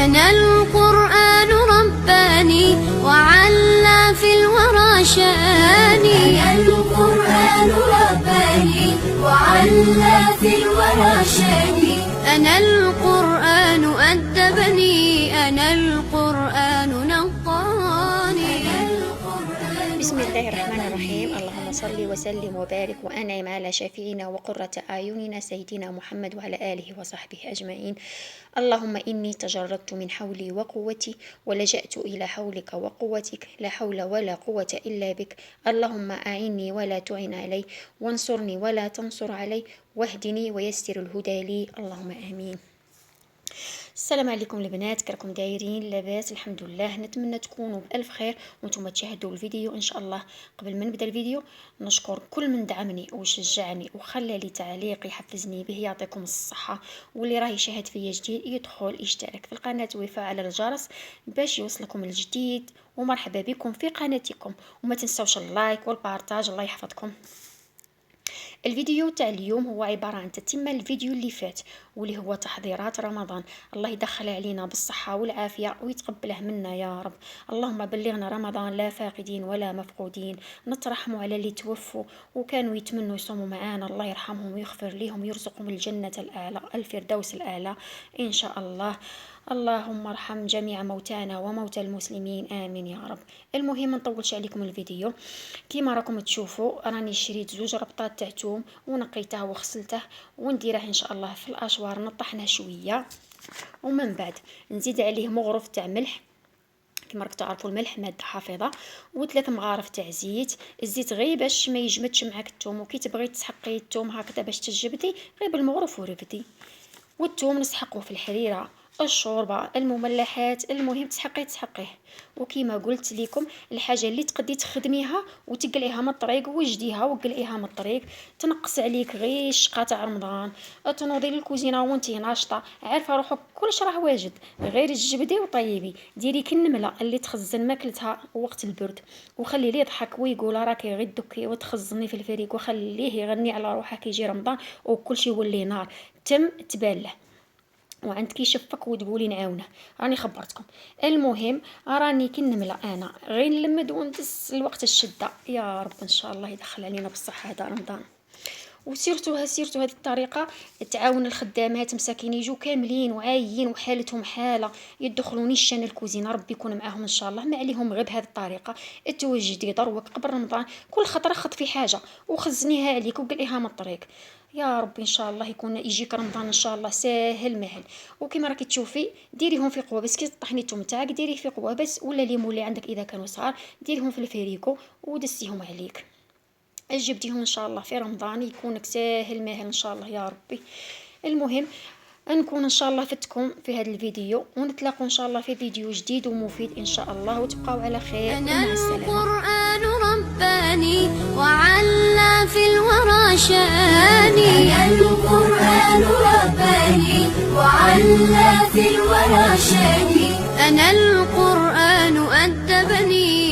أنا القرآن رباني وعلى في الورى شاني. أنا القرآن رباني وعلى في الورى شاني. أنا القرآن أدبني، أنا القرآن نقاني. بسم الله الرحمن الرحيم. اللهم صل وسلم وبارك وأنعم على شفيعنا وقرة أعيننا سيدنا محمد وعلى آله وصحبه أجمعين. اللهم إني تجردت من حولي وقوتي ولجأت إلى حولك وقوتك، لا حول ولا قوة إلا بك. اللهم أعني ولا تعن علي، وانصرني ولا تنصر علي، واهدني ويسر الهدى لي، اللهم آمين. السلام عليكم البنات، كراكم دايرين؟ لاباس الحمد لله. نتمنى تكونوا بألف خير وانتم تشاهدوا الفيديو ان شاء الله. قبل ما نبدا الفيديو نشكر كل من دعمني وشجعني وخلى لي تعليق يحفزني به، يعطيكم الصحه. واللي راه يشاهد فيا جديد يدخل يشترك في القناه ويفعل الجرس باش يوصلكم الجديد. ومرحبا بكم في قناتكم، وما تنسوش اللايك والبارتاج، الله يحفظكم. الفيديو تاع اليوم هو عبارة عن تتمة الفيديو اللي فات، واللي هو تحضيرات رمضان. الله يدخل علينا بالصحة والعافية ويتقبله منا يا رب. اللهم بلغنا رمضان لا فاقدين ولا مفقودين. نترحموا على اللي توفوا وكانوا يتمنوا يصوموا معانا، الله يرحمهم ويغفر لهم ويرزقهم الجنة الأعلى، الفردوس الأعلى إن شاء الله. اللهم ارحم جميع موتانا وموتى المسلمين، آمين يا رب. المهم نطولش عليكم الفيديو. كيما راكم تشوفوا راني شريت زوج ربطات تاع توم ونقيته وغسلته ونديره ان شاء الله في الاشوار، نطحنه شويه ومن بعد نزيد عليه مغرف تاع ملح. كما راكم تعرفوا الملح ماده حافظه، وثلاث مغارف تاع زيت. الزيت غير باش ما يجمدش معاك الثوم، وكي تبغي تسحقي الثوم هكذا باش تجبدي غير بالمغرف ورفدي. والثوم نسحقوه في الحريره، الشوربه، المملحات، المهم تسحقيه. وكيما قلت لكم الحاجه اللي تقدي تخدميها وتقلعيها من الطريق وجديها وقلعيها من الطريق، تنقص عليك غير الشقه تاع رمضان. تنوضي للكوزينه وانتي ناشطه عارفه روحك كلش راه واجد، غير تجبدي وطيبي. ديري كالنمله اللي تخزن ماكلتها وقت البرد، وخلي ليه يضحك ويقول راكي غير دكي وتخزني في الفريق، وخليه يغني على روحك يجي رمضان وكلشي يولي نار تم تباله وعندك يشفك وتقولي نعاونه. راني خبرتكم. المهم راني كنملا انا غير نلمد وندس الوقت الشده. يا رب ان شاء الله يدخل علينا بالصحه هذا رمضان. وسيرتو هذه الطريقه تعاون الخدامات مساكين يجوا كاملين وعايين وحالتهم حاله يدخلوني الشان الكوزينه، ربي يكون معاهم ان شاء الله. ما عليهم غير بهذه الطريقه توجدي دروك قبل رمضان كل خطره خط في حاجه وخزنيها عليك وقلعيها من الطريق. يا ربي ان شاء الله يكون يجيك رمضان ان شاء الله ساهل مهل. وكما راكي تشوفي ديريهم في قوه، بس كي طحني الثوم تاعك ديريه في قوه بس، ولا ليمون اللي عندك اذا كانوا صغار ديريهم في الفريكو ودسيهم عليك. جبتيهم ان شاء الله في رمضان يكونك ساهل ماهل ان شاء الله يا ربي. المهم نكون ان شاء الله فتكم في هذا الفيديو، ونتلاقوا ان شاء الله في فيديو جديد ومفيد ان شاء الله، وتبقوا على خير. أنا القرآن رباني وعلى في الورى شاني. أنا القرآن رباني وعلى في الورى شاني. أنا القرآن أدبني